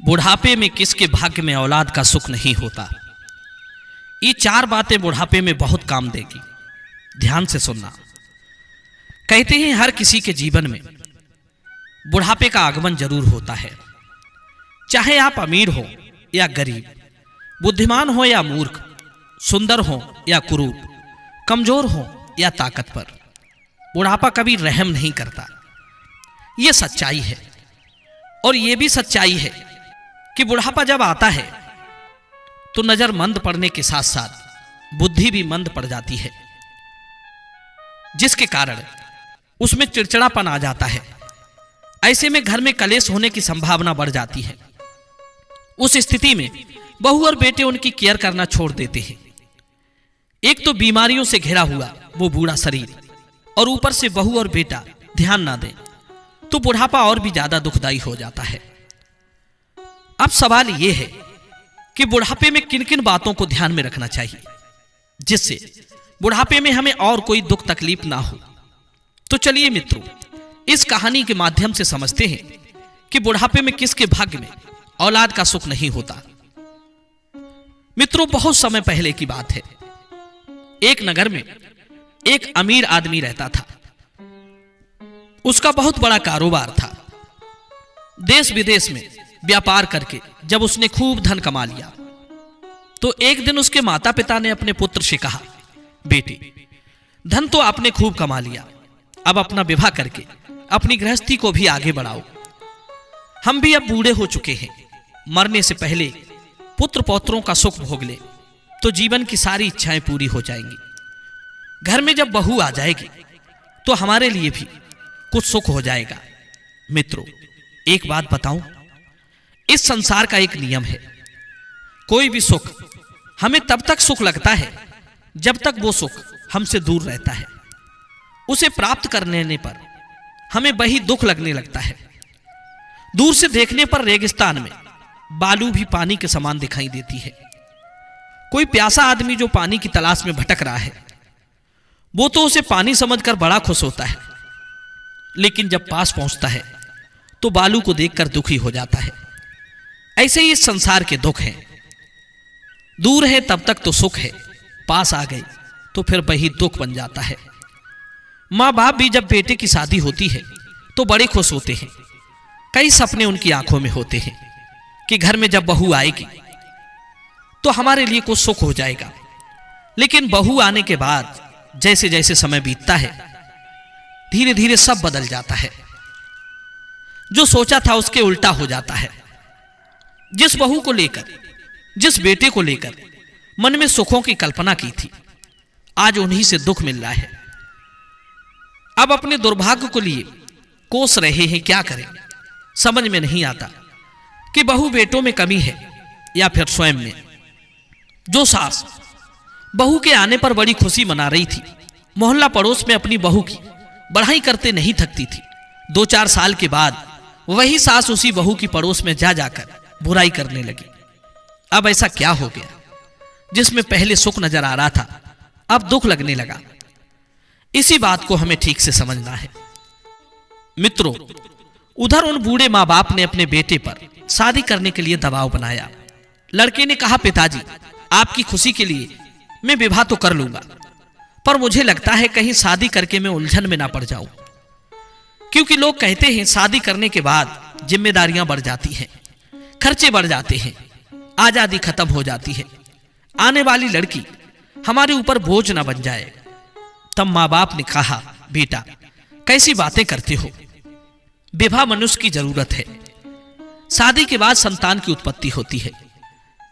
बुढ़ापे में किसके भाग्य में औलाद का सुख नहीं होता। ये चार बातें बुढ़ापे में बहुत काम देगी। ध्यान से सुनना। कहते हैं हर किसी के जीवन में बुढ़ापे का आगमन जरूर होता है। चाहे आप अमीर हो या गरीब, बुद्धिमान हो या मूर्ख, सुंदर हो या कुरूप, कमजोर हो या ताकतवर, बुढ़ापा कभी रहम नहीं करता। यह सच्चाई है। और यह भी सच्चाई है कि बुढ़ापा जब आता है तो नजर मंद पड़ने के साथ साथ बुद्धि भी मंद पड़ जाती है, जिसके कारण उसमें चिड़चिड़ापन आ जाता है। ऐसे में घर में कलेश होने की संभावना बढ़ जाती है। उस स्थिति में बहू और बेटे उनकी केयर करना छोड़ देते हैं। एक तो बीमारियों से घिरा हुआ वो बूढ़ा शरीर, और ऊपर से बहू और बेटा ध्यान ना दें तो बुढ़ापा और भी ज्यादा दुखदाई हो जाता है। अब सवाल यह है कि बुढ़ापे में किन किन बातों को ध्यान में रखना चाहिए जिससे बुढ़ापे में हमें और कोई दुख तकलीफ ना हो। तो चलिए मित्रों, इस कहानी के माध्यम से समझते हैं कि बुढ़ापे में किसके भाग्य में औलाद का सुख नहीं होता। मित्रों, बहुत समय पहले की बात है। एक नगर में एक अमीर आदमी रहता था। उसका बहुत बड़ा कारोबार था। देश विदेश में व्यापार करके जब उसने खूब धन कमा लिया तो एक दिन उसके माता पिता ने अपने पुत्र से कहा, बेटे, धन तो आपने खूब कमा लिया, अब अपना विवाह करके अपनी गृहस्थी को भी आगे बढ़ाओ। हम भी अब बूढ़े हो चुके हैं, मरने से पहले पुत्र पौत्रों का सुख भोग ले तो जीवन की सारी इच्छाएं पूरी हो जाएंगी। घर में जब बहू आ जाएगी तो हमारे लिए भी कुछ सुख हो जाएगा। मित्रों, एक बात बताऊं, इस संसार का एक नियम है। कोई भी सुख हमें तब तक सुख लगता है जब तक वो सुख हमसे दूर रहता है। उसे प्राप्त करने पर हमें वही दुख लगने लगता है। दूर से देखने पर रेगिस्तान में बालू भी पानी के समान दिखाई देती है। कोई प्यासा आदमी जो पानी की तलाश में भटक रहा है वो तो उसे पानी समझकर बड़ा खुश होता है, लेकिन जब पास पहुंचता है तो बालू को देखकर दुखी हो जाता है। ऐसे ही इस संसार के दुख हैं। दूर है तब तक तो सुख है, पास आ गए तो फिर वही दुख बन जाता है। माँ बाप भी जब बेटे की शादी होती है तो बड़े खुश होते हैं। कई सपने उनकी आंखों में होते हैं कि घर में जब बहू आएगी तो हमारे लिए कुछ सुख हो जाएगा। लेकिन बहू आने के बाद जैसे जैसे समय बीतता है धीरे धीरे सब बदल जाता है। जो सोचा था उसके उल्टा हो जाता है। जिस बहू को लेकर, जिस बेटे को लेकर मन में सुखों की कल्पना की थी, आज उन्हीं से दुख मिल रहा है। अब अपने दुर्भाग्य को लिए कोस रहे हैं, क्या करें समझ में नहीं आता कि बहू बेटों में कमी है या फिर स्वयं में। जो सास बहू के आने पर बड़ी खुशी मना रही थी, मोहल्ला पड़ोस में अपनी बहू की बढ़ाई करते नहीं थकती थी, 2-4 साल के बाद वही सास उसी बहू की पड़ोस में जा जाकर बुराई करने लगी। अब ऐसा क्या हो गया? जिसमें पहले सुख नजर आ रहा था अब दुख लगने लगा। इसी बात को हमें ठीक से समझना है। मित्रों, उधर उन बूढ़े माँ बाप ने अपने बेटे पर शादी करने के लिए दबाव बनाया। लड़के ने कहा, पिताजी, आपकी खुशी के लिए मैं विवाह तो कर लूंगा, पर मुझे लगता है कहीं शादी करके मैं उलझन में ना पड़ जाऊं। क्योंकि लोग कहते हैं शादी करने के बाद जिम्मेदारियां बढ़ जाती हैं, खर्चे बढ़ जाते हैं, आजादी खत्म हो जाती है। आने वाली लड़की हमारे ऊपर बोझ ना बन जाए। तब माँ बाप ने कहा, बेटा, कैसी बातें करते हो? विवाह मनुष्य की जरूरत है। शादी के बाद संतान की उत्पत्ति होती है।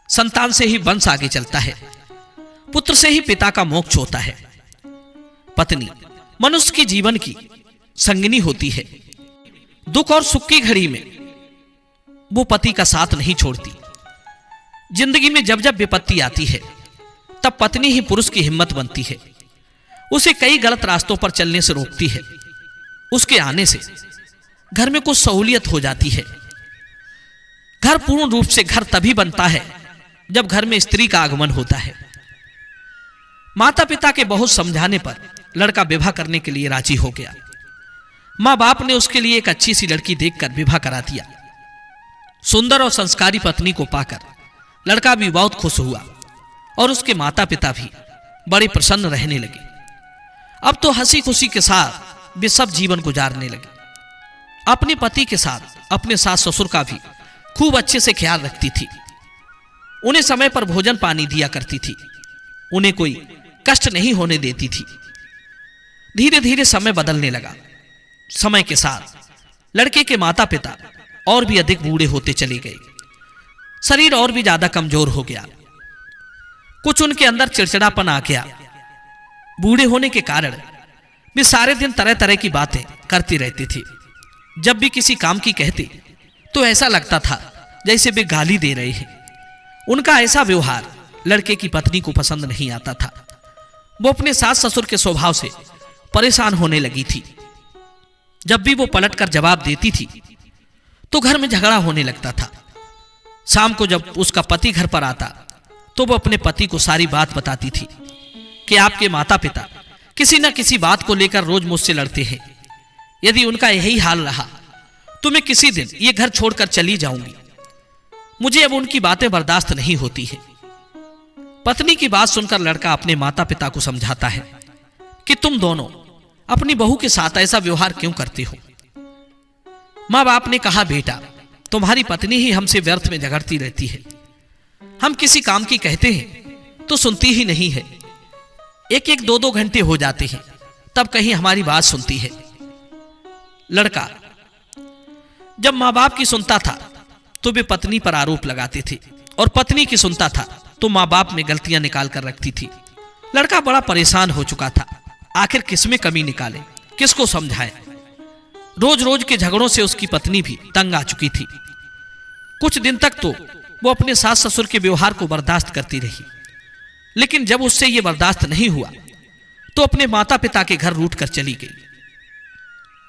संतान से ही वंश आगे चलता है। पुत्र से ही पिता का मोक्ष होता है। पत्नी मनुष्य के जीवन की संगिनी होती है। दुख और सुख की घड़ी में वो पति का साथ नहीं छोड़ती। जिंदगी में जब जब विपत्ति आती है तब पत्नी ही पुरुष की हिम्मत बनती है। उसे कई गलत रास्तों पर चलने से रोकती है। उसके आने से घर में कुछ सहूलियत हो जाती है। घर पूर्ण रूप से घर तभी बनता है जब घर में स्त्री का आगमन होता है। माता पिता के बहुत समझाने पर लड़का विवाह करने के लिए राजी हो गया। माँ बाप ने उसके लिए एक अच्छी सी लड़की देखकर विवाह करा दिया। सुंदर और संस्कारी पत्नी को पाकर लड़का भी बहुत खुश हुआ और उसके माता पिता भी बड़े प्रसन्न रहने लगे। अब तो हंसी खुशी के साथ वे सब जीवन गुजारने लगे। अपने पति के साथ अपने सास ससुर का भी खूब अच्छे से ख्याल रखती थी। उन्हें समय पर भोजन पानी दिया करती थी। उन्हें कोई कष्ट नहीं होने देती थी। धीरे धीरे समय बदलने लगा। समय के साथ लड़के के माता पिता और भी अधिक बूढ़े होते चले गए। शरीर और भी ज्यादा कमजोर हो गया। कुछ उनके अंदर चिड़चिड़ापन आ गया। बूढ़े होने के कारण वे सारे दिन तरह तरह की बातें करते रहते थे। जब भी किसी काम की कहते तो ऐसा लगता था जैसे वे गाली दे रहे हैं। उनका ऐसा व्यवहार लड़के की पत्नी को पसंद नहीं आता था। वो अपने सास ससुर के स्वभाव से परेशान होने लगी थी। जब भी वो पलटकर जवाब देती थी तो घर में झगड़ा होने लगता था। शाम को जब उसका पति घर पर आता तो वो अपने पति को सारी बात बताती थी कि आपके माता पिता किसी न किसी बात को लेकर रोज मुझसे लड़ते हैं। यदि उनका यही हाल रहा तो मैं किसी दिन ये घर छोड़कर चली जाऊंगी। मुझे अब उनकी बातें बर्दाश्त नहीं होती है। पत्नी की बात सुनकर लड़का अपने माता पिता को समझाता है कि तुम दोनों अपनी बहू के साथ ऐसा व्यवहार क्यों करते हो। मां बाप ने कहा, बेटा तुम्हारी पत्नी ही हमसे व्यर्थ में झगड़ती रहती है। हम किसी काम की कहते हैं तो सुनती ही नहीं है। एक एक दो दो घंटे हो जाते हैं तब कहीं हमारी बात सुनती है। लड़का जब मां बाप की सुनता था तो वे पत्नी पर आरोप लगाते थे और पत्नी की सुनता था तो मां बाप में गलतियां निकाल कर रखती थी। लड़का बड़ा परेशान हो चुका था। आखिर किसमें कमी निकाले, किसको समझाए। रोज रोज के झगड़ों से उसकी पत्नी भी तंग आ चुकी थी। कुछ दिन तक तो वो अपने सास ससुर के व्यवहार को बर्दाश्त करती रही, लेकिन जब उससे ये बर्दाश्त नहीं हुआ तो अपने माता पिता के घर रूठ कर चली गई।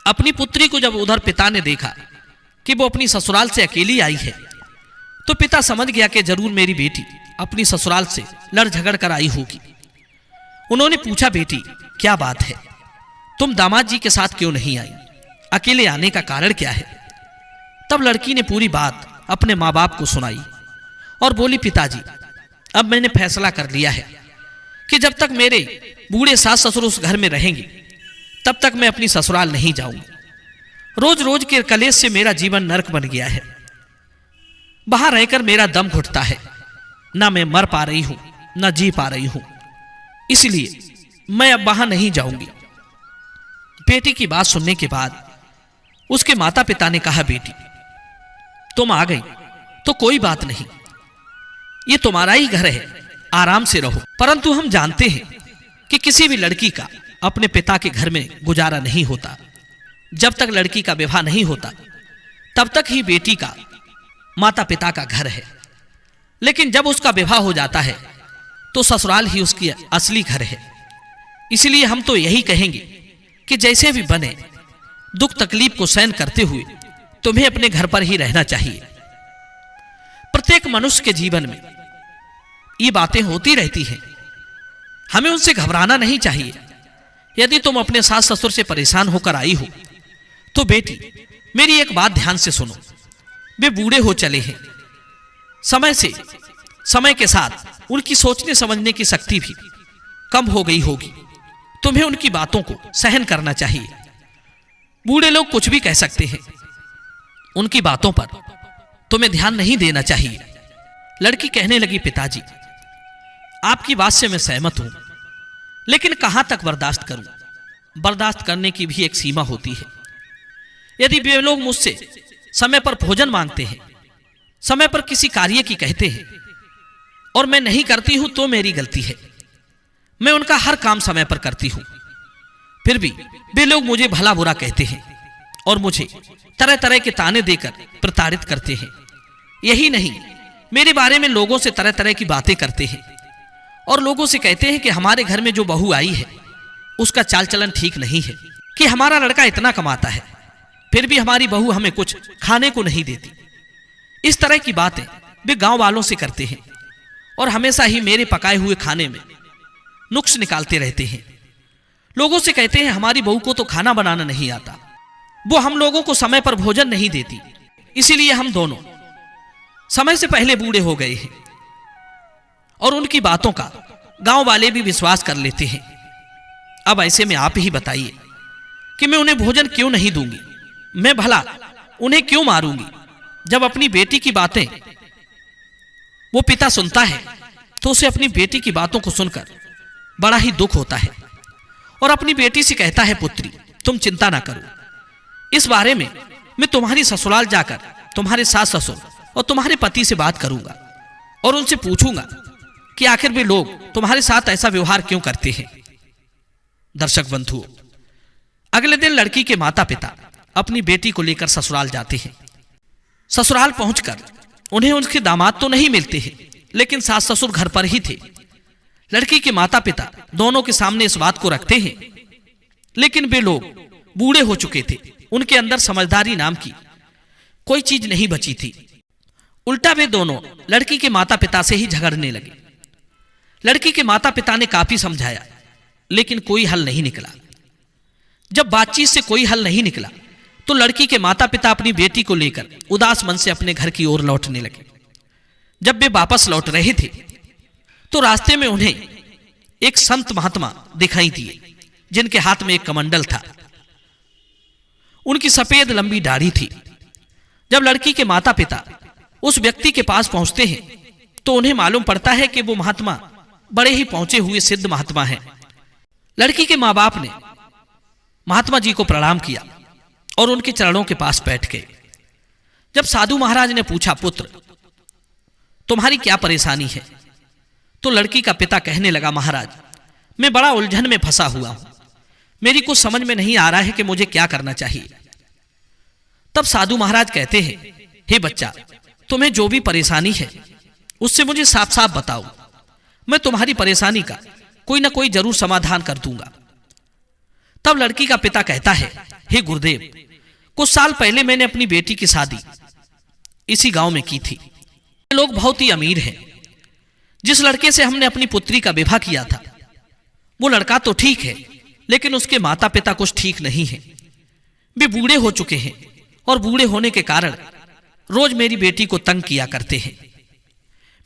अपनी पुत्री को जब उधर पिता ने देखा कि वो अपनी ससुराल से अकेली आई है तो पिता समझ गया कि जरूर मेरी बेटी अपनी ससुराल से लड़ झगड़ कर आई होगी। उन्होंने पूछा, बेटी क्या बात है, तुम दामाद जी के साथ क्यों नहीं आई? अकेले आने का कारण क्या है? तब लड़की ने पूरी बात अपने माँ बाप को सुनाई और बोली, पिताजी अब मैंने फैसला कर लिया है कि जब तक मेरे बूढ़े सास ससुर उस घर में रहेंगे तब तक मैं अपनी ससुराल नहीं जाऊंगी। रोज रोज के कलेश से मेरा जीवन नरक बन गया है। बाहर रहकर मेरा दम घुटता है। ना मैं मर पा रही हूं ना जी पा रही हूं, इसलिए मैं अब वहां नहीं जाऊंगी। बेटी की बात सुनने के बाद उसके माता पिता ने कहा, बेटी तुम आ गई तो कोई बात नहीं, ये तुम्हारा ही घर है, आराम से रहो। परंतु हम जानते हैं कि किसी भी लड़की का अपने पिता के घर में गुजारा नहीं होता। जब तक लड़की का विवाह नहीं होता तब तक ही बेटी का माता पिता का घर है, लेकिन जब उसका विवाह हो जाता है तो ससुराल ही उसकी असली घर है। इसलिए हम तो यही कहेंगे कि जैसे भी बने दुख तकलीफ को सहन करते हुए तुम्हें अपने घर पर ही रहना चाहिए। प्रत्येक मनुष्य के जीवन में ये बातें होती रहती हैं, हमें उनसे घबराना नहीं चाहिए। यदि तुम अपने सास ससुर से परेशान होकर आई हो तो बेटी मेरी एक बात ध्यान से सुनो। वे बूढ़े हो चले हैं। समय के साथ उनकी सोचने समझने की शक्ति भी कम हो गई होगी। तुम्हें उनकी बातों को सहन करना चाहिए। बूढ़े लोग कुछ भी कह सकते हैं, उनकी बातों पर तुम्हें ध्यान नहीं देना चाहिए। लड़की कहने लगी, पिताजी आपकी बात से मैं सहमत हूं, लेकिन कहां तक बर्दाश्त करूं? बर्दाश्त करने की भी एक सीमा होती है। यदि वे लोग मुझसे समय पर भोजन मांगते हैं, समय पर किसी कार्य की कहते हैं और मैं नहीं करती हूं तो मेरी गलती है। मैं उनका हर काम समय पर करती हूं, फिर भी वे लोग मुझे भला बुरा कहते हैं और मुझे तरह तरह के ताने देकर प्रताड़ित करते हैं। यही नहीं, मेरे बारे में लोगों से तरह तरह की बातें करते हैं और लोगों से कहते हैं कि हमारे घर में जो बहू आई है उसका चाल चलन ठीक नहीं है, कि हमारा लड़का इतना कमाता है फिर भी हमारी बहू हमें कुछ खाने को नहीं देती। इस तरह की बातें वे गांव वालों से करते हैं और हमेशा ही मेरे पकाए हुए खाने में नुक्स निकालते रहते हैं। लोगों से कहते हैं हमारी बहू को तो खाना बनाना नहीं आता, वो हम लोगों को समय पर भोजन नहीं देती, इसीलिए हम दोनों समय से पहले बूढ़े हो गए हैं और उनकी बातों का गांव वाले भी विश्वास कर लेते हैं। अब ऐसे में आप ही बताइए कि मैं उन्हें भोजन क्यों नहीं दूंगी? मैं भला उन्हें क्यों मारूंगी? जब अपनी बेटी की बातें वो पिता सुनता है तो उसे अपनी बेटी की बातों को सुनकर बड़ा ही दुख होता है और अपनी बेटी से कहता है, पुत्री तुम चिंता ना करो, इस बारे में मैं तुम्हारी ससुराल जाकर तुम्हारे सास ससुर और तुम्हारे पति से बात करूंगा और उनसे पूछूंगा कि आखिर वे लोग तुम्हारे साथ ऐसा व्यवहार क्यों करते हैं। दर्शक बंधुओं, अगले दिन लड़की के माता पिता अपनी बेटी को लेकर ससुराल जाते हैं। ससुराल पहुंचकर उन्हें उनके दामाद तो नहीं मिलते हैं, लेकिन सास ससुर घर पर ही थे। लड़की के माता पिता दोनों के सामने इस बात को रखते हैं, लेकिन वे लोग बूढ़े हो चुके थे। उनके अंदर समझदारी नाम की कोई चीज नहीं बची थी। उल्टा वे दोनों लड़की के माता पिता से ही झगड़ने लगे। लड़की के माता पिता ने काफी समझाया, लेकिन कोई हल नहीं निकला। जब बातचीत से कोई हल नहीं निकला तो लड़की के माता पिता अपनी बेटी को लेकर उदास मन से अपने घर की ओर लौटने लगे। जब वे वापस लौट रहे थे तो रास्ते में उन्हें एक संत महात्मा दिखाई दिए, जिनके हाथ में एक कमंडल था। उनकी सफेद लंबी दाढ़ी थी। जब लड़की के माता पिता उस व्यक्ति के पास पहुंचते हैं तो उन्हें मालूम पड़ता है कि वो महात्मा बड़े ही पहुंचे हुए सिद्ध महात्मा हैं। लड़की के मां बाप ने महात्मा जी को प्रणाम किया और उनके चरणों के पास बैठ गए। जब साधु महाराज ने पूछा, पुत्र तुम्हारी क्या परेशानी है? तो लड़की का पिता कहने लगा, महाराज मैं बड़ा उलझन में फंसा हुआ हूं, मेरी कुछ समझ में नहीं आ रहा है कि मुझे क्या करना चाहिए। तब साधु महाराज कहते हैं, हे बच्चा, तुम्हें जो भी परेशानी है उससे मुझे साफ साफ बताओ, मैं तुम्हारी परेशानी का कोई ना कोई जरूर समाधान कर दूंगा। तब लड़की का पिता कहता है, हे गुरुदेव, कुछ साल पहले मैंने अपनी बेटी की शादी इसी गांव में की थी। ये लोग बहुत ही अमीर हैं। जिस लड़के से हमने अपनी पुत्री का विवाह किया था वो लड़का तो ठीक है, लेकिन उसके माता पिता कुछ ठीक नहीं है। वे बूढ़े हो चुके हैं और बूढ़े होने के कारण रोज मेरी बेटी को तंग किया करते हैं।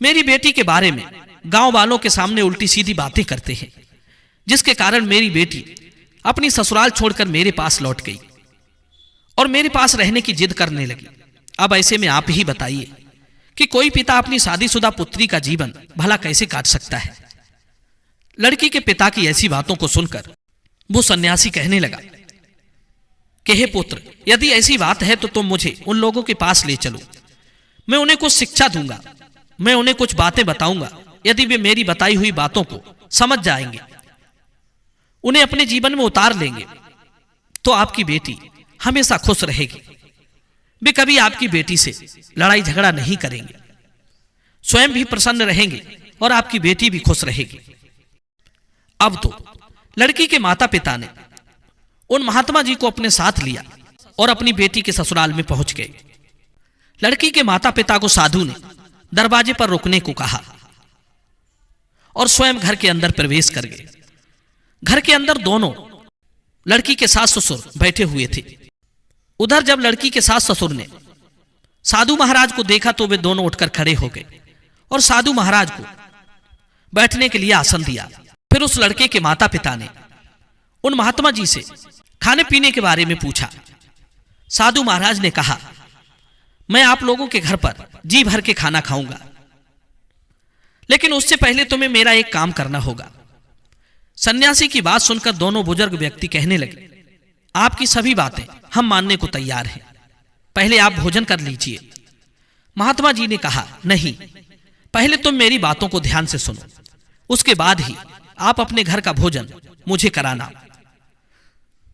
मेरी बेटी के बारे में गांव वालों के सामने उल्टी सीधी बातें करते हैं, जिसके कारण मेरी बेटी अपनी ससुराल छोड़कर मेरे पास लौट गई और मेरे पास रहने की जिद करने लगी। अब ऐसे में आप ही बताइए कि कोई पिता अपनी शादीशुदा पुत्री का जीवन भला कैसे काट सकता है। लड़की के पिता की ऐसी बातों को सुनकर वो सन्यासी कहने लगा कि हे पुत्र, यदि ऐसी बात है तो तुम मुझे उन लोगों के पास ले चलो, मैं उन्हें कुछ शिक्षा दूंगा, मैं उन्हें कुछ बातें बताऊंगा। यदि वे मेरी बताई हुई बातों को समझ जाएंगे, उन्हें अपने जीवन में उतार लेंगे, तो आपकी बेटी हमेशा खुश रहेगी। वे कभी आपकी बेटी से लड़ाई झगड़ा नहीं करेंगे, स्वयं भी प्रसन्न रहेंगे और आपकी बेटी भी खुश रहेगी। अब तो लड़की के माता पिता ने उन महात्मा जी को अपने साथ लिया और अपनी बेटी के ससुराल में पहुंच गए। लड़की के माता पिता को साधु ने दरवाजे पर रुकने को कहा और स्वयं घर के अंदर प्रवेश कर गए। घर के अंदर दोनों लड़की के सास ससुर बैठे हुए थे। उधर जब लड़की के सास ससुर ने साधु महाराज को देखा तो वे दोनों उठकर खड़े हो गए और साधु महाराज को बैठने के लिए आसन दिया। फिर उस लड़के के माता पिता ने उन महात्मा जी से खाने पीने के बारे में पूछा। साधु महाराज ने कहा, मैं आप लोगों के घर पर जी भर के खाना खाऊंगा, लेकिन उससे पहले तुम्हें मेरा एक काम करना होगा। सन्यासी की बात सुनकर दोनों बुजुर्ग व्यक्ति कहने लगे, आपकी सभी बातें हम मानने को तैयार हैं, पहले आप भोजन कर लीजिए। महात्मा जी ने कहा, नहीं, पहले तुम मेरी बातों को ध्यान से सुनो, उसके बाद ही आप अपने घर का भोजन मुझे कराना।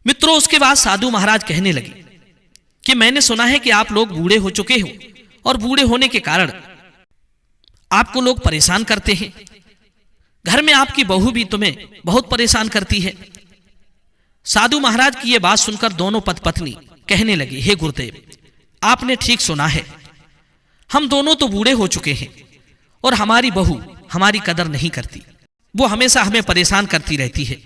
मित्रों, उसके बाद साधु महाराज कहने लगे कि मैंने सुना है कि आप लोग बूढ़े हो चुके हो और बूढ़े होने के कारण आपको लोग परेशान करते हैं। घर में आपकी बहू भी तुम्हें बहुत परेशान करती है। साधु महाराज की यह बात सुनकर दोनों पति पत्नी कहने लगे, हे गुरुदेव, आपने ठीक सुना है, हम दोनों तो बूढ़े हो चुके हैं और हमारी बहू हमारी कदर नहीं करती, वो हमेशा हमें परेशान करती रहती है।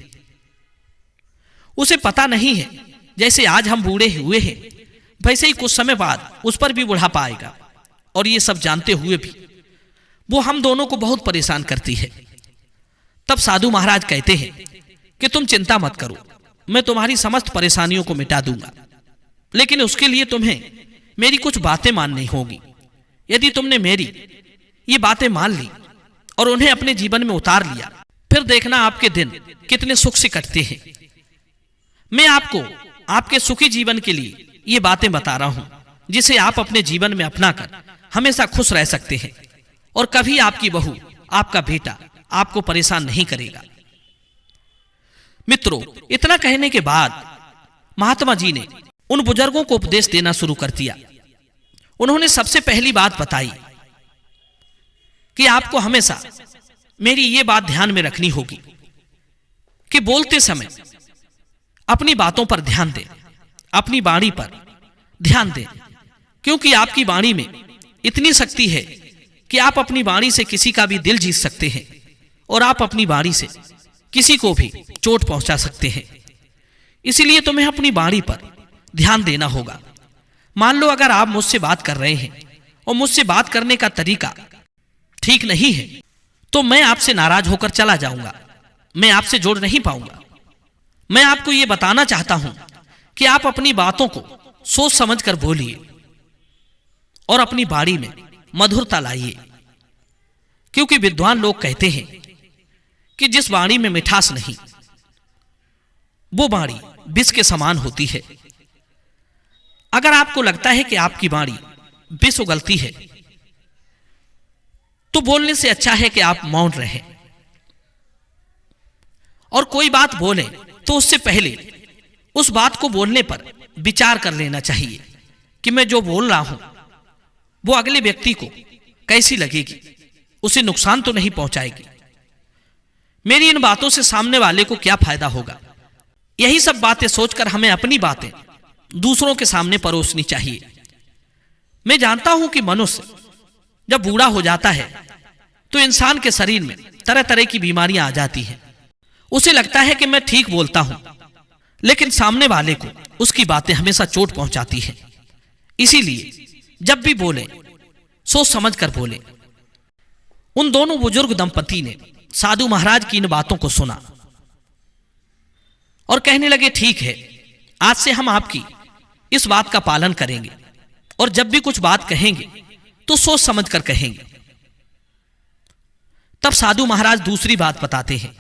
उसे पता नहीं है जैसे आज हम बूढ़े हुए हैं वैसे ही कुछ समय बाद उस पर भी बुढ़ापा आएगा और ये सब जानते हुए भी वो हम दोनों को बहुत परेशान करती है। तब साधु महाराज कहते हैं कि तुम चिंता मत करो, मैं तुम्हारी समस्त परेशानियों को मिटा दूंगा, लेकिन उसके लिए तुम्हें मेरी कुछ बातें माननी होगी। यदि तुमने मेरी ये बातें मान ली और उन्हें अपने जीवन में उतार लिया, फिर देखना आपके दिन कितने सुख से कटते हैं। मैं आपको आपके सुखी जीवन के लिए ये बातें बता रहा हूं, जिसे आप अपने जीवन में अपनाकर हमेशा खुश रह सकते हैं और कभी आपकी बहू, आपका बेटा आपको परेशान नहीं करेगा। मित्रों, इतना कहने के बाद महात्मा जी ने उन बुजुर्गों को उपदेश देना शुरू कर दिया। उन्होंने सबसे पहली बात बताई कि आपको हमेशा मेरी ये बात ध्यान में रखनी होगी कि बोलते समय अपनी बातों पर ध्यान दें, अपनी वाणी पर ध्यान दें, क्योंकि आपकी वाणी में इतनी शक्ति है कि आप अपनी वाणी से किसी का भी दिल जीत सकते हैं और आप अपनी वाणी से किसी को भी चोट पहुंचा सकते हैं। इसीलिए तुम्हें अपनी वाणी पर ध्यान देना होगा। मान लो अगर आप मुझसे बात कर रहे हैं और मुझसे बात करने का तरीका ठीक नहीं है, तो मैं आपसे नाराज होकर चला जाऊंगा, मैं आपसे जोड़ नहीं पाऊंगा। मैं आपको यह बताना चाहता हूं कि आप अपनी बातों को सोच समझकर बोलिए और अपनी वाणी में मधुरता लाइए, क्योंकि विद्वान लोग कहते हैं कि जिस वाणी में मिठास नहीं, वो वाणी विष के समान होती है। अगर आपको लगता है कि आपकी वाणी विष उगलती है, तो बोलने से अच्छा है कि आप मौन रहें, और कोई बात बोलें तो उससे पहले उस बात को बोलने पर विचार कर लेना चाहिए कि मैं जो बोल रहा हूं वो अगले व्यक्ति को कैसी लगेगी, उसे नुकसान तो नहीं पहुंचाएगी, मेरी इन बातों से सामने वाले को क्या फायदा होगा। यही सब बातें सोचकर हमें अपनी बातें दूसरों के सामने परोसनी चाहिए। मैं जानता हूं कि मनुष्य जब बूढ़ा हो जाता है तो इंसान के शरीर में तरह तरह की बीमारियां आ जाती हैं। उसे लगता है कि मैं ठीक बोलता हूं, लेकिन सामने वाले को उसकी बातें हमेशा चोट पहुंचाती हैं। इसीलिए जब भी बोले सोच समझ कर बोले। उन दोनों बुजुर्ग दंपति ने साधु महाराज की इन बातों को सुना और कहने लगे, ठीक है, आज से हम आपकी इस बात का पालन करेंगे और जब भी कुछ बात कहेंगे तो सोच समझ कर कहेंगे। तब साधु महाराज दूसरी बात बताते हैं।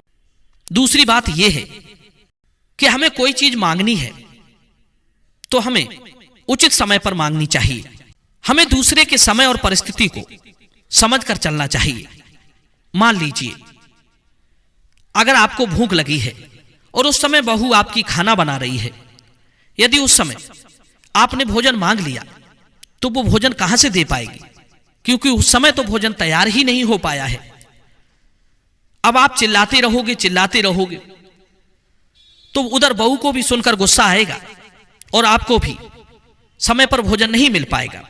दूसरी बात यह है कि हमें कोई चीज मांगनी है तो हमें उचित समय पर मांगनी चाहिए। हमें दूसरे के समय और परिस्थिति को समझकर चलना चाहिए। मान लीजिए अगर आपको भूख लगी है और उस समय बहू आपकी खाना बना रही है, यदि उस समय आपने भोजन मांग लिया तो वो भोजन कहां से दे पाएगी, क्योंकि उस समय तो भोजन तैयार ही नहीं हो पाया है। अब आप चिल्लाते रहोगे तो उधर बहू को भी सुनकर गुस्सा आएगा और आपको भी समय पर भोजन नहीं मिल पाएगा,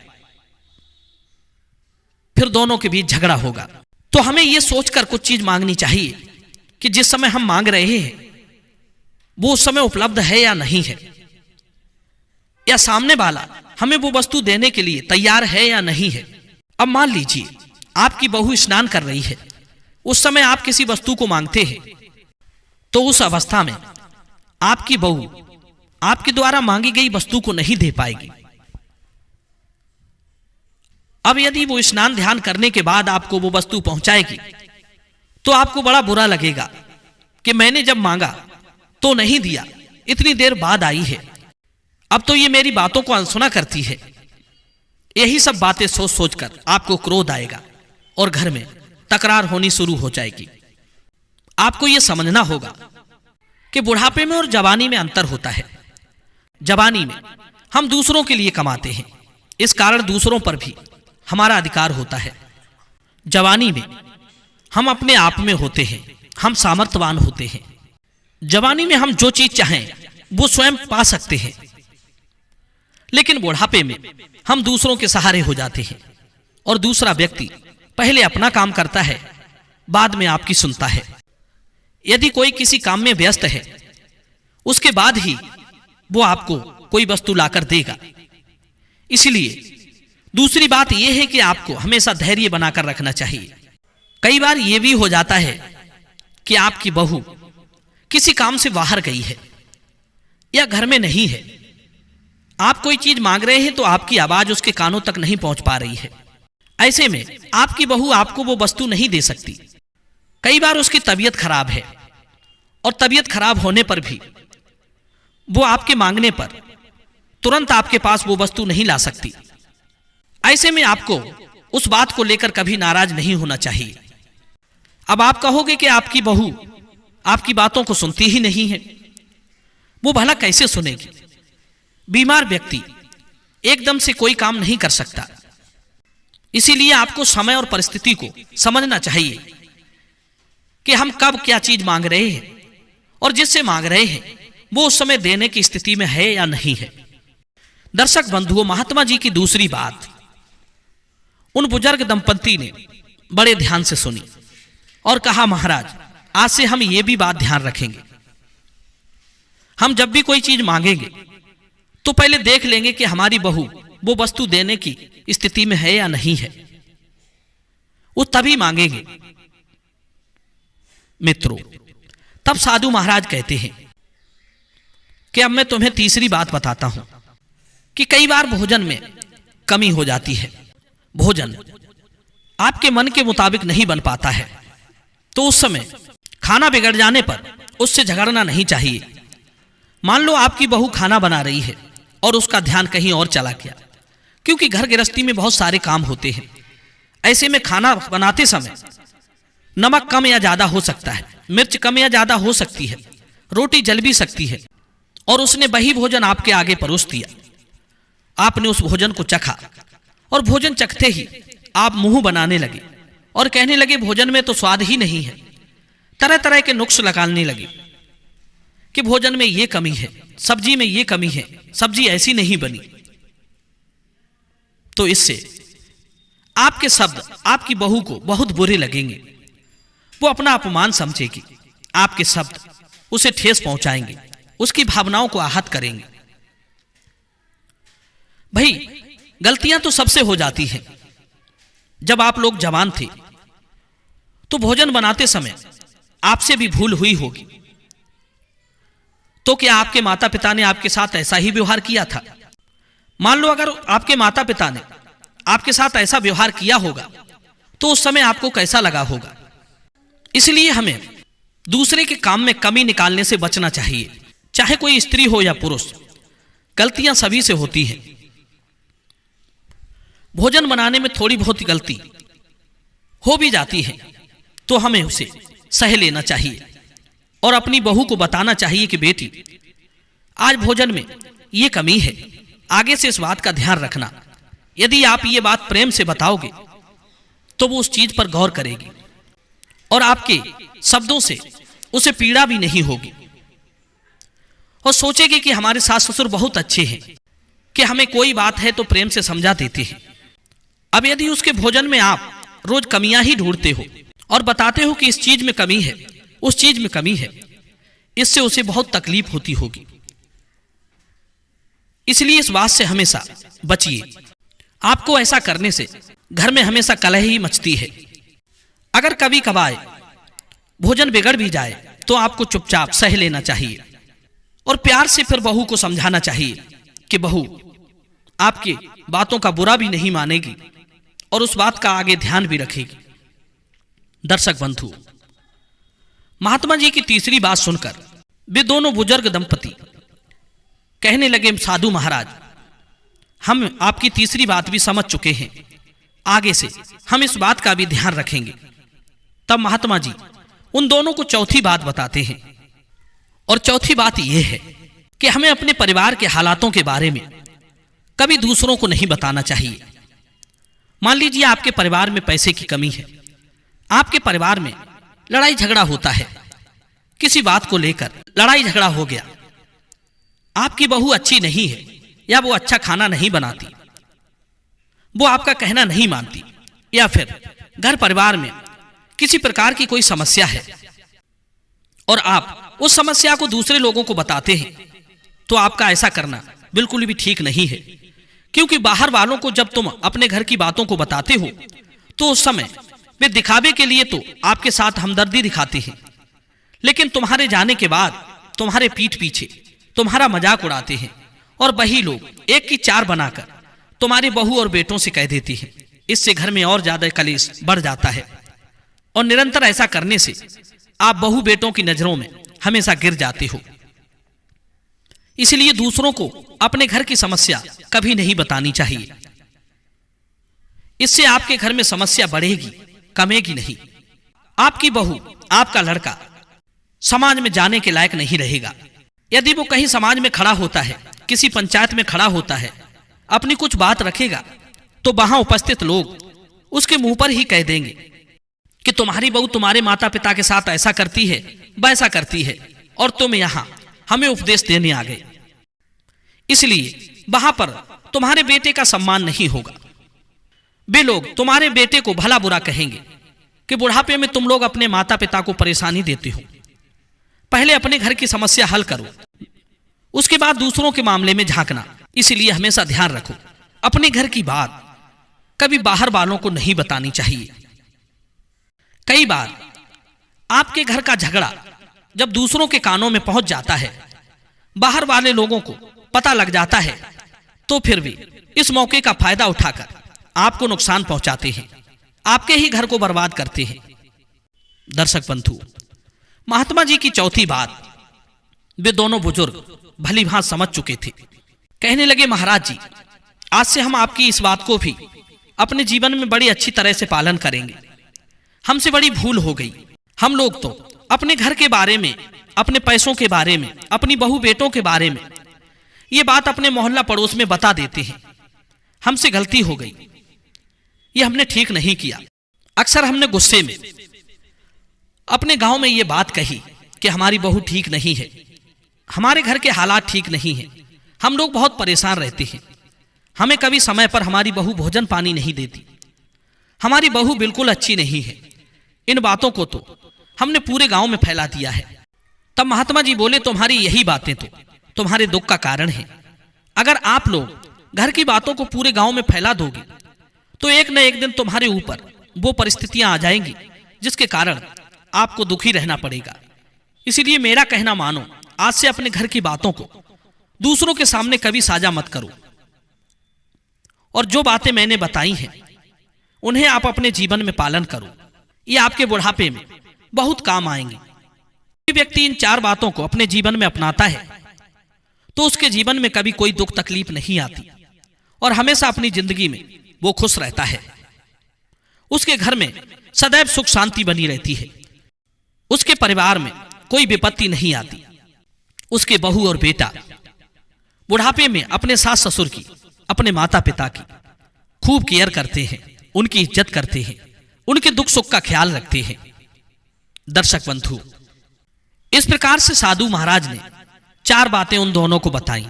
फिर दोनों के बीच झगड़ा होगा। तो हमें यह सोचकर कुछ चीज मांगनी चाहिए कि जिस समय हम मांग रहे हैं वो उस समय उपलब्ध है या नहीं है, या सामने वाला हमें वो वस्तु देने के लिए तैयार है या नहीं है। अब मान लीजिए आपकी बहू स्नान कर रही है, उस समय आप किसी वस्तु को मांगते हैं, तो उस अवस्था में आपकी बहू आपके द्वारा मांगी गई वस्तु को नहीं दे पाएगी। अब यदि वो स्नान ध्यान करने के बाद आपको वो वस्तु पहुंचाएगी तो आपको बड़ा बुरा लगेगा कि मैंने जब मांगा तो नहीं दिया, इतनी देर बाद आई है, अब तो ये मेरी बातों को अनसुना करती है। यही सब बातें सोच सोचकर आपको क्रोध आएगा और घर में तकरार होनी शुरू हो जाएगी। आपको यह समझना होगा कि बुढ़ापे में और जवानी में अंतर होता है। जवानी में हम दूसरों के लिए कमाते हैं, इस कारण दूसरों पर भी हमारा अधिकार होता है। जवानी में हम अपने आप में होते हैं, हम सामर्थ्यवान होते हैं। जवानी में हम जो चीज चाहें वो स्वयं पा सकते हैं, लेकिन बुढ़ापे में हम दूसरों के सहारे हो जाते हैं और दूसरा व्यक्ति पहले अपना काम करता है, बाद में आपकी सुनता है। यदि कोई किसी काम में व्यस्त है, उसके बाद ही वो आपको कोई वस्तु लाकर देगा। इसलिए दूसरी बात यह है कि आपको हमेशा धैर्य बनाकर रखना चाहिए। कई बार यह भी हो जाता है कि आपकी बहू किसी काम से बाहर गई है या घर में नहीं है, आप कोई चीज मांग रहे हैं तो आपकी आवाज उसके कानों तक नहीं पहुंच पा रही है। ऐसे में आपकी बहू आपको वो वस्तु नहीं दे सकती। कई बार उसकी तबीयत खराब है और तबीयत खराब होने पर भी वो आपके मांगने पर तुरंत आपके पास वो वस्तु नहीं ला सकती। ऐसे में आपको उस बात को लेकर कभी नाराज नहीं होना चाहिए। अब आप कहोगे कि आपकी बहू आपकी बातों को सुनती ही नहीं है, वो भला कैसे सुनेगी? बीमार व्यक्ति एकदम से कोई काम नहीं कर सकता, इसीलिए आपको समय और परिस्थिति को समझना चाहिए कि हम कब क्या चीज मांग रहे हैं और जिससे मांग रहे हैं वो उस समय देने की स्थिति में है या नहीं है। दर्शक बंधुओं, महात्मा जी की दूसरी बात उन बुजुर्ग दंपति ने बड़े ध्यान से सुनी और कहा, महाराज आज से हम ये भी बात ध्यान रखेंगे, हम जब भी कोई चीज मांगेंगे तो पहले देख लेंगे कि हमारी बहू वो वस्तु देने की स्थिति में है या नहीं है, वो तभी मांगेंगे। मित्रों, तब साधु महाराज कहते हैं कि अब मैं तुम्हें तीसरी बात बताता हूं कि कई बार भोजन में कमी हो जाती है, भोजन आपके मन के मुताबिक नहीं बन पाता है, तो उस समय खाना बिगड़ जाने पर उससे झगड़ना नहीं चाहिए। मान लो आपकी बहू खाना बना रही है और उसका ध्यान कहीं और चला गया, क्योंकि घर गृहस्थी में बहुत सारे काम होते हैं। ऐसे में खाना बनाते समय नमक कम या ज्यादा हो सकता है, मिर्च कम या ज्यादा हो सकती है, रोटी जल भी सकती है, और उसने वही भोजन आपके आगे परोस दिया। आपने उस भोजन को चखा और भोजन चखते ही आप मुंह बनाने लगे और कहने लगे भोजन में तो स्वाद ही नहीं है। तरह तरह के नुक्स लगाने लगे कि भोजन में ये कमी है, सब्जी में ये कमी है, सब्जी ऐसी नहीं बनी। तो इससे आपके शब्द आपकी बहू को बहुत बुरे लगेंगे, वो अपना अपमान समझेगी, आपके शब्द उसे ठेस पहुंचाएंगे, उसकी भावनाओं को आहत करेंगे। भाई, गलतियां तो सबसे हो जाती हैं। जब आप लोग जवान थे तो भोजन बनाते समय आपसे भी भूल हुई होगी, तो क्या आपके माता पिता ने आपके साथ ऐसा ही व्यवहार किया था? मान लो अगर आपके माता पिता ने आपके साथ ऐसा व्यवहार किया होगा तो उस समय आपको कैसा लगा होगा? इसलिए हमें दूसरे के काम में कमी निकालने से बचना चाहिए, चाहे कोई स्त्री हो या पुरुष। गलतियां सभी से होती हैं। भोजन बनाने में थोड़ी बहुत गलती हो भी जाती है तो हमें उसे सह लेना चाहिए और अपनी बहू को बताना चाहिए कि बेटी, आज भोजन में ये कमी है, आगे से इस बात का ध्यान रखना। यदि आप ये बात प्रेम से बताओगे तो वो उस चीज पर गौर करेगी और आपके शब्दों से उसे पीड़ा भी नहीं होगी और सोचेगी कि हमारे सास ससुर बहुत अच्छे हैं कि हमें कोई बात है तो प्रेम से समझा देते हैं। अब यदि उसके भोजन में आप रोज कमियां ही ढूंढते हो और बताते हो कि इस चीज में कमी है, उस चीज में कमी है, इससे उसे बहुत तकलीफ होती होगी। इसलिए इस बात से हमेशा बचिए। आपको ऐसा करने से घर में हमेशा कलह ही मचती है। अगर कभी कभार भोजन बिगड़ भी जाए तो आपको चुपचाप सह लेना चाहिए और प्यार से फिर बहू को समझाना चाहिए कि बहू आपकी बातों का बुरा भी नहीं मानेगी और उस बात का आगे ध्यान भी रखेगी। दर्शक बंधु, महात्मा जी की तीसरी बात सुनकर वे दोनों बुजुर्ग दंपति कहने लगे, साधु महाराज, हम आपकी तीसरी बात भी समझ चुके हैं, आगे से हम इस बात का भी ध्यान रखेंगे। तब महात्मा जी उन दोनों को चौथी बात बताते हैं और चौथी बात यह है कि हमें अपने परिवार के हालातों के बारे में कभी दूसरों को नहीं बताना चाहिए। मान लीजिए आपके परिवार में पैसे की कमी है, आपके परिवार में लड़ाई झगड़ा होता है, किसी बात को लेकर लड़ाई झगड़ा हो गया, आपकी बहू अच्छी नहीं है या वो अच्छा खाना नहीं बनाती, वो आपका कहना नहीं मानती, या फिर घर परिवार में किसी प्रकार की कोई समस्या है और आप उस समस्या को दूसरे लोगों को बताते हैं, तो आपका ऐसा करना बिल्कुल भी ठीक नहीं है, क्योंकि बाहर वालों को जब तुम अपने घर की बातों को बताते हो तो उस समय वे दिखावे के लिए तो आपके साथ हमदर्दी दिखाते हैं, लेकिन तुम्हारे जाने के बाद तुम्हारे पीठ पीछे तुम्हारा मजाक उड़ाते हैं और वही लोग एक की चार बनाकर तुम्हारे बहू और बेटों से कह देती हैं। इससे घर में और ज्यादा कलेश बढ़ जाता है और निरंतर ऐसा करने से आप बहू बेटों की नजरों में हमेशा गिर जाते हो। इसलिए दूसरों को अपने घर की समस्या कभी नहीं बतानी चाहिए। इससे आपके घर में समस्या बढ़ेगी, कमेगी नहीं। आपकी बहू, आपका लड़का समाज में जाने के लायक नहीं रहेगा। यदि वो कहीं समाज में खड़ा होता है, किसी पंचायत में खड़ा होता है, अपनी कुछ बात रखेगा, तो वहां उपस्थित लोग उसके मुंह पर ही कह देंगे कि तुम्हारी बहू तुम्हारे माता पिता के साथ ऐसा करती है, वैसा करती है, और तुम यहां हमें उपदेश देने आ गए। इसलिए वहां पर तुम्हारे बेटे का सम्मान नहीं होगा। वे लोग तुम्हारे बेटे को भला बुरा कहेंगे कि बुढ़ापे में तुम लोग अपने माता पिता को परेशानी देते हो। पहले अपने घर की समस्या हल करो, उसके बाद दूसरों के मामले में झांकना। इसलिए हमेशा ध्यान रखो, अपने घर की बात कभी बाहर वालों को नहीं बतानी चाहिए। कई बार आपके घर का झगड़ा जब दूसरों के कानों में पहुंच जाता है, बाहर वाले लोगों को पता लग जाता है, तो फिर भी इस मौके का फायदा उठाकर आपको नुकसान पहुंचाते हैं, आपके ही घर को बर्बाद करते हैं। दर्शक बंधु, महात्मा जी की चौथी बात वे दोनों बुजुर्ग भली भांति समझ चुके थे। कहने लगे, महाराज जी, आज से हम आपकी इस बात को भी अपने जीवन में बड़ी अच्छी तरह से पालन करेंगे। हमसे बड़ी भूल हो गई। हम लोग तो अपने घर के बारे में, अपने पैसों के बारे में, अपनी बहू बेटों के बारे में ये बात अपने मोहल्ला पड़ोस में बता देते हैं। हमसे गलती हो गई, ये हमने ठीक नहीं किया। अक्सर हमने गुस्से में अपने गांव में ये बात कही कि हमारी बहू ठीक नहीं है, हमारे घर के हालात ठीक नहीं है, हम लोग बहुत परेशान रहते हैं, हमें कभी समय पर हमारी बहू भोजन पानी नहीं देती, हमारी बहू बिल्कुल अच्छी नहीं है। इन बातों को तो हमने पूरे गांव में फैला दिया है। तब महात्मा जी बोले, तुम्हारी यही बातें तो तुम्हारे दुख का कारण है। अगर आप लोग घर की बातों को पूरे गांव में फैला दोगे तो एक न एक दिन तुम्हारे ऊपर वो परिस्थितियां आ जाएंगी जिसके कारण आपको दुखी रहना पड़ेगा। इसीलिए मेरा कहना मानो, आज से अपने घर की बातों को दूसरों के सामने कभी साझा मत करो, और जो बातें मैंने बताई हैं उन्हें आप अपने जीवन में पालन करो। ये आपके बुढ़ापे में बहुत काम आएंगे। कोई व्यक्ति इन 4 बातों को अपने जीवन में अपनाता है तो उसके जीवन में कभी कोई दुख तकलीफ नहीं आती और हमेशा अपनी जिंदगी में वो खुश रहता है। उसके घर में सदैव सुख शांति बनी रहती है, उसके परिवार में कोई विपत्ति नहीं आती। उसके बहू और बेटा बुढ़ापे में अपने सास ससुर की, अपने माता पिता की खूब केयर करते हैं, उनकी इज्जत करते हैं, उनके दुख सुख का ख्याल रखते हैं। दर्शक बंधु, इस प्रकार से साधु महाराज ने 4 बातें उन दोनों को बताई।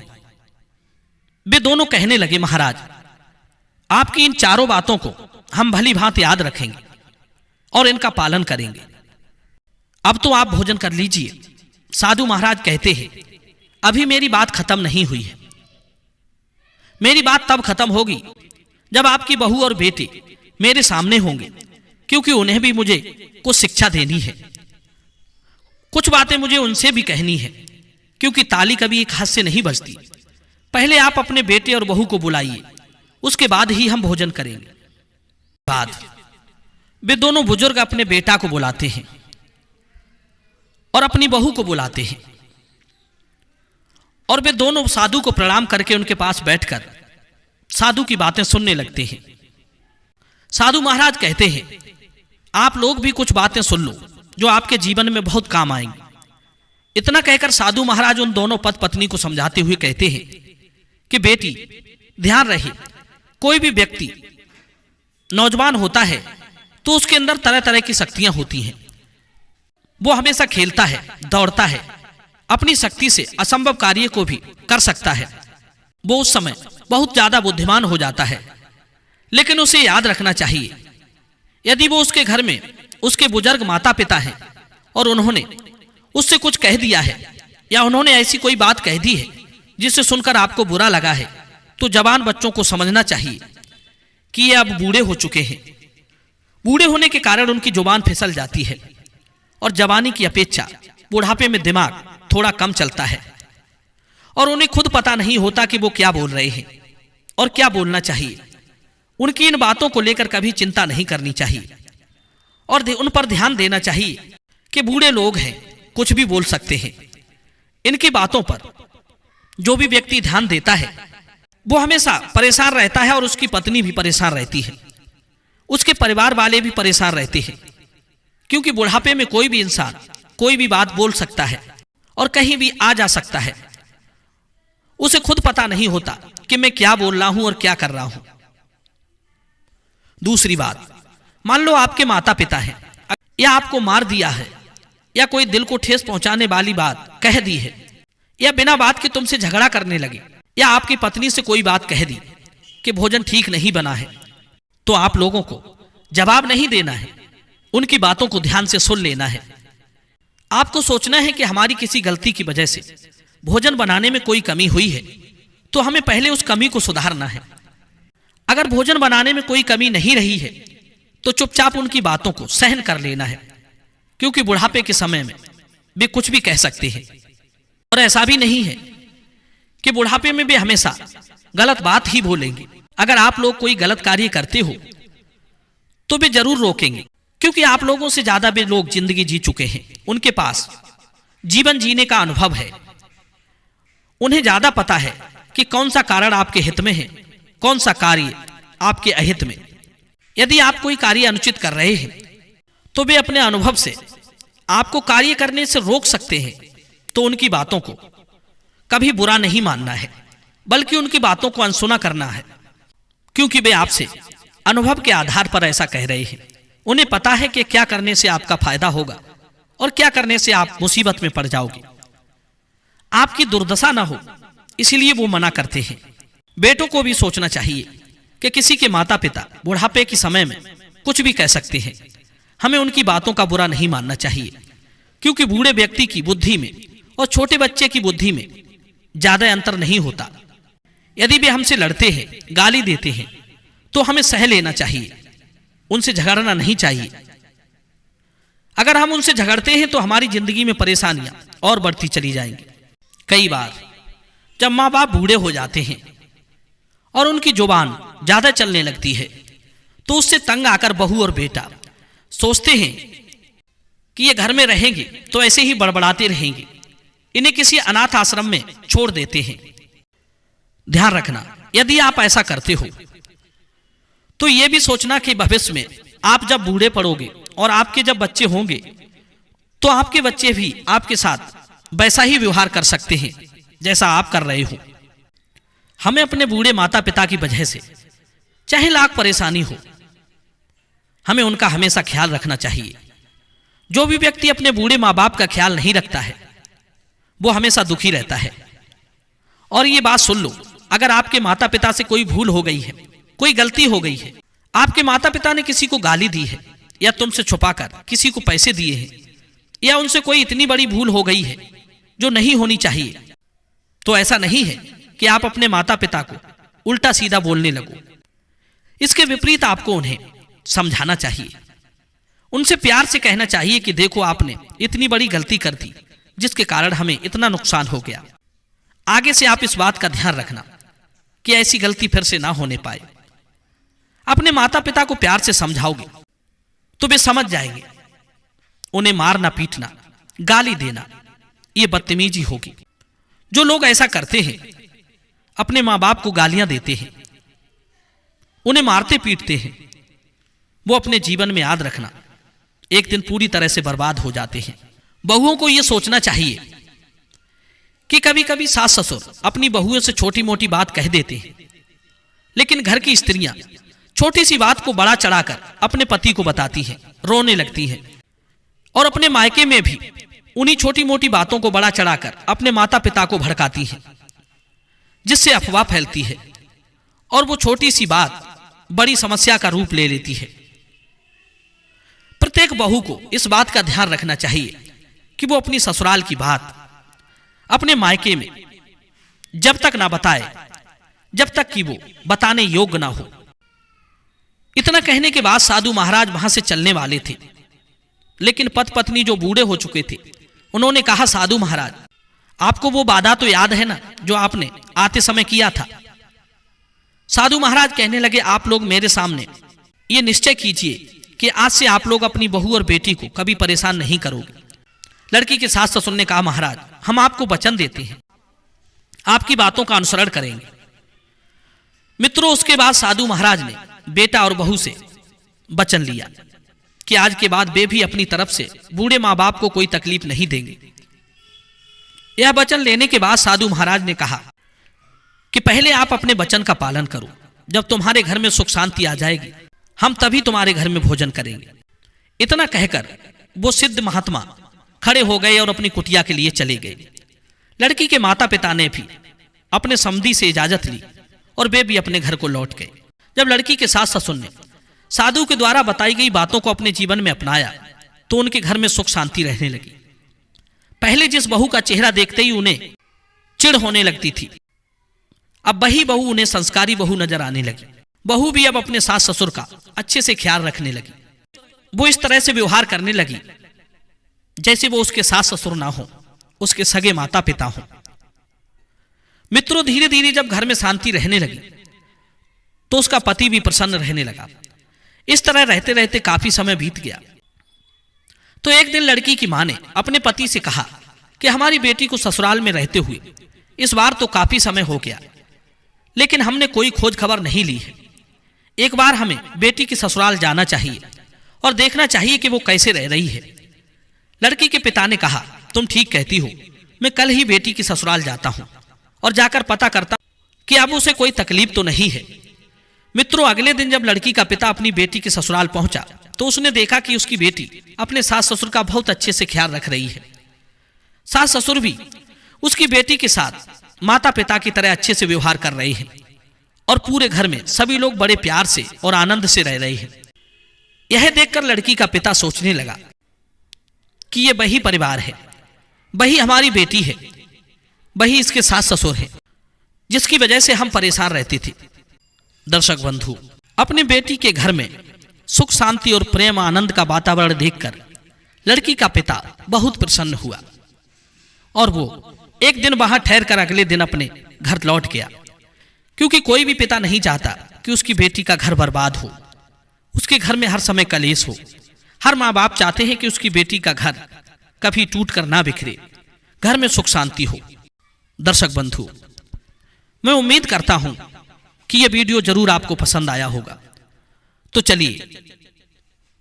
वे दोनों कहने लगे, महाराज, आपकी इन 4 बातों को हम भली भांति याद रखेंगे और इनका पालन करेंगे। अब तो आप भोजन कर लीजिए। साधु महाराज कहते हैं, अभी मेरी बात खत्म नहीं हुई है। मेरी बात तब खत्म होगी जब आपकी बहू और बेटे मेरे सामने होंगे, क्योंकि उन्हें भी मुझे कुछ शिक्षा देनी है। कुछ बातें मुझे उनसे भी कहनी है, क्योंकि ताली कभी एक हाथ से नहीं बजती। पहले आप अपने बेटे और बहू को बुलाइए, उसके बाद ही हम भोजन करेंगे। बाद वे दोनों बुजुर्ग अपने बेटा को बुलाते हैं और अपनी बहू को बुलाते हैं, और वे दोनों साधु को प्रणाम करके उनके पास बैठकर साधु की बातें सुनने लगते हैं। साधु महाराज कहते हैं, आप लोग भी कुछ बातें सुन लो जो आपके जीवन में बहुत काम आएंगी। इतना कहकर साधु महाराज उन दोनों पति पत्नी को समझाते हुए कहते हैं कि बेटी, ध्यान रहे, कोई भी व्यक्ति नौजवान होता है तो उसके अंदर तरह तरह की शक्तियां होती हैं। वो हमेशा खेलता है, दौड़ता है, अपनी शक्ति से असंभव कार्य को भी कर सकता है। वो उस समय बहुत ज्यादा बुद्धिमान हो जाता है, लेकिन उसे याद रखना चाहिए, यदि वो उसके घर में उसके बुजुर्ग माता पिता हैं और उन्होंने उससे कुछ कह दिया है या उन्होंने ऐसी कोई बात कह दी है जिससे सुनकर आपको बुरा लगा है, तो जवान बच्चों को समझना चाहिए कि ये अब बूढ़े हो चुके हैं। बूढ़े होने के कारण उनकी जुबान फिसल जाती है और जवानी की अपेक्षा बुढ़ापे में दिमाग थोड़ा कम चलता है और उन्हें खुद पता नहीं होता कि वो क्या बोल रहे हैं और क्या बोलना चाहिए। उनकी इन बातों को लेकर कभी चिंता नहीं करनी चाहिए और उन पर ध्यान देना चाहिए कि बूढ़े लोग हैं, कुछ भी बोल सकते हैं। इनकी बातों पर जो भी व्यक्ति ध्यान देता है वो हमेशा परेशान रहता है और उसकी पत्नी भी परेशान रहती है, उसके परिवार वाले भी परेशान रहते हैं, क्योंकि बुढ़ापे में कोई भी इंसान कोई भी बात बोल सकता है और कहीं भी आ जा सकता है। उसे खुद पता नहीं होता कि मैं क्या बोल रहा हूं और क्या कर रहा हूं। दूसरी बात, मान लो आपके माता पिता हैं या आपको मार दिया है या कोई दिल को ठेस पहुंचाने वाली बात कह दी है या बिना बात के तुमसे झगड़ा करने लगे या आपकी पत्नी से कोई बात कह दी कि भोजन ठीक नहीं बना है, तो आप लोगों को जवाब नहीं देना है, उनकी बातों को ध्यान से सुन लेना है। आपको सोचना है कि हमारी किसी गलती की वजह से भोजन बनाने में कोई कमी हुई है तो हमें पहले उस कमी को सुधारना है। अगर भोजन बनाने में कोई कमी नहीं रही है तो चुपचाप उनकी बातों को सहन कर लेना है, क्योंकि बुढ़ापे के समय में वे कुछ भी कह सकते हैं। और ऐसा भी नहीं है कि बुढ़ापे में वे हमेशा गलत बात ही बोलेंगे। अगर आप लोग कोई गलत कार्य करते हो तो वे जरूर रोकेंगे, क्योंकि आप लोगों से ज्यादा वे लोग जिंदगी जी चुके हैं, उनके पास जीवन जीने का अनुभव है। उन्हें ज्यादा पता है कि कौन सा कारण आपके हित में है, कौन सा कार्य आपके अहित में। यदि आप कोई कार्य अनुचित कर रहे हैं तो वे अपने अनुभव से आपको कार्य करने से रोक सकते हैं। तो उनकी बातों को कभी बुरा नहीं मानना है, बल्कि उनकी बातों को अनसुना करना है, क्योंकि वे आपसे अनुभव के आधार पर ऐसा कह रहे हैं। उन्हें पता है कि क्या करने से आपका फायदा होगा और क्या करने से आप मुसीबत में पड़ जाओगे, आपकी दुर्दशा ना हो, इसलिए वो मना करते हैं। बेटों को भी सोचना चाहिए कि किसी के माता पिता बुढ़ापे के समय में कुछ भी कह सकते हैं। हमें उनकी बातों का बुरा नहीं मानना चाहिए, क्योंकि बूढ़े व्यक्ति की बुद्धि में और छोटे बच्चे की बुद्धि में ज्यादा अंतर नहीं होता। यदि वे हमसे लड़ते हैं, गाली देते हैं, तो हमें सह लेना चाहिए, उनसे झगड़ना नहीं चाहिए। अगर हम उनसे झगड़ते हैं तो हमारी जिंदगी में परेशानियां और बढ़ती चली जाएंगी। कई बार जब माँ बाप बूढ़े हो जाते हैं और उनकी जुबान ज्यादा चलने लगती है तो उससे तंग आकर बहू और बेटा सोचते हैं कि ये घर में रहेंगे तो ऐसे ही बड़बड़ाते रहेंगे, इन्हें किसी अनाथ आश्रम में छोड़ देते हैं। ध्यान रखना, यदि आप ऐसा करते हो तो यह भी सोचना कि भविष्य में आप जब बूढ़े पड़ोगे और आपके जब बच्चे होंगे तो आपके बच्चे भी आपके साथ वैसा ही व्यवहार कर सकते हैं जैसा आप कर रहे हो। हमें अपने बूढ़े माता पिता की वजह से चाहे लाख परेशानी हो, हमें उनका हमेशा ख्याल रखना चाहिए। जो भी व्यक्ति अपने बूढ़े माँ बाप का ख्याल नहीं रखता है वो हमेशा दुखी रहता है। और ये बात सुन लो, अगर आपके माता पिता से कोई भूल हो गई है, कोई गलती हो गई है, आपके माता पिता ने किसी को गाली दी है या तुमसे छुपाकर किसी को पैसे दिए हैं या उनसे कोई इतनी बड़ी भूल हो गई है जो नहीं होनी चाहिए, तो ऐसा नहीं है कि आप अपने माता पिता को उल्टा सीधा बोलने लगो। इसके विपरीत आपको उन्हें समझाना चाहिए, उनसे प्यार से कहना चाहिए कि देखो आपने इतनी बड़ी गलती कर दी जिसके कारण हमें इतना नुकसान हो गया। आगे से आप इस बात का ध्यान रखना कि ऐसी गलती फिर से ना होने पाए। अपने माता पिता को प्यार से समझाओगे तो वे समझ जाएंगे। उन्हें मारना पीटना, गाली देना ये बदतमीजी होगी। जो लोग ऐसा करते हैं, अपने माँ बाप को गालियां देते हैं, उन्हें मारते पीटते हैं, वो अपने जीवन में याद रखना एक दिन पूरी तरह से बर्बाद हो जाते हैं। बहुओं को यह सोचना चाहिए कि कभी कभी सास ससुर अपनी बहुओं से छोटी मोटी बात कह देते हैं, लेकिन घर की स्त्रियां छोटी सी बात को बड़ा चढ़ाकर अपने पति को बताती हैं, रोने लगती हैं। और अपने मायके में भी उन्हीं छोटी मोटी बातों को बड़ा चढ़ाकर अपने माता पिता को भड़काती हैं, जिससे अफवाह फैलती है और वो छोटी सी बात बड़ी समस्या का रूप ले लेती है। प्रत्येक बहू को इस बात का ध्यान रखना चाहिए कि वो अपनी ससुराल की बात अपने मायके में जब तक ना बताए जब तक कि वो बताने योग्य ना हो। इतना कहने के बाद साधु महाराज वहां से चलने वाले थे, लेकिन पति पत्नी जो बूढ़े हो चुके थे उन्होंने कहा, साधु महाराज, आपको वो वादा तो याद है ना जो आपने आते समय किया था। साधु महाराज कहने लगे, आप लोग मेरे सामने ये निश्चय कीजिए कि आज से आप लोग अपनी बहू और बेटी को कभी परेशान नहीं करोगे। लड़की के सास ससुर ने कहा, महाराज, हम आपको वचन देते हैं, आपकी बातों का अनुसरण करेंगे। मित्रों, उसके बाद साधु महाराज ने बेटा और बहू से वचन लिया कि आज के बाद वे भी अपनी तरफ से बूढ़े माँ बाप को कोई तकलीफ नहीं देंगे। यह वचन लेने के बाद साधु महाराज ने कहा कि पहले आप अपने वचन का पालन करो, जब तुम्हारे घर में सुख शांति आ जाएगी हम तभी तुम्हारे घर में भोजन करेंगे। इतना कहकर वो सिद्ध महात्मा खड़े हो गए और अपनी कुटिया के लिए चले गए। लड़की के माता पिता ने भी अपने समधी से इजाजत ली और वे भी अपने घर को लौट गए। जब लड़की के सास ससुर ने साधु के द्वारा बताई गई बातों को अपने जीवन में अपनाया तो उनके घर में सुख शांति रहने लगी। पहले जिस बहू का चेहरा देखते ही उन्हें चिढ़ होने लगती थी, अब वही बहू उन्हें संस्कारी बहू नजर आने लगी। बहू भी अब अपने सास ससुर का अच्छे से ख्याल रखने लगी। वो इस तरह से व्यवहार करने लगी जैसे वो उसके सास ससुर ना हो, उसके सगे माता पिता हो। मित्रों, धीरे धीरे जब घर में शांति रहने लगी तो उसका पति भी प्रसन्न रहने लगा। इस तरह रहते रहते काफी समय बीत गया। तो एक दिन लड़की की मां ने अपने पति से कहा कि हमारी बेटी को ससुराल में रहते हुए इस बार तो काफी समय हो गया, लेकिन हमने कोई खोज खबर नहीं ली है। एक बार हमें बेटी की ससुराल जाना चाहिए और देखना चाहिए कि वो कैसे रह रही है। लड़की के पिता ने कहा, तुम ठीक कहती हो, मैं कल ही बेटी की ससुराल जाता हूं और जाकर पता करता कि अब उसे कोई तकलीफ तो नहीं है। मित्रों, अगले दिन जब लड़की का पिता अपनी बेटी के ससुराल पहुंचा तो उसने देखा कि उसकी बेटी अपने सास ससुर का बहुत अच्छे से ख्याल रख रही है। सास ससुर भी उसकी बेटी के साथ माता पिता की तरह अच्छे से व्यवहार कर रहे हैं और पूरे घर में सभी लोग बड़े प्यार से और आनंद से रह रहे हैं। यह देखकर लड़की का पिता सोचने लगा कि ये वही परिवार है, वही हमारी बेटी है, वही इसके सास ससुर है जिसकी वजह से हम परेशान रहते थे। दर्शक बंधु, अपनी बेटी के घर में सुख शांति और प्रेम आनंद का वातावरण देखकर लड़की का पिता बहुत प्रसन्न हुआ और वो एक दिन वहां ठहर कर अगले दिन अपने घर लौट गया, क्योंकि कोई भी पिता नहीं चाहता कि उसकी बेटी का घर बर्बाद हो, उसके घर में हर समय कलेश हो। हर माँ बाप चाहते हैं कि उसकी बेटी का घर कभी टूट कर ना बिखरे, घर में सुख शांति हो। दर्शक बंधु, मैं उम्मीद करता हूं कि यह वीडियो जरूर आपको पसंद आया होगा। तो चलिए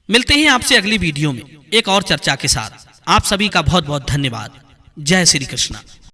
मिलते हैं आपसे अगली वीडियो में एक और चर्चा के साथ। आप सभी का बहुत बहुत धन्यवाद। जय श्री कृष्ण।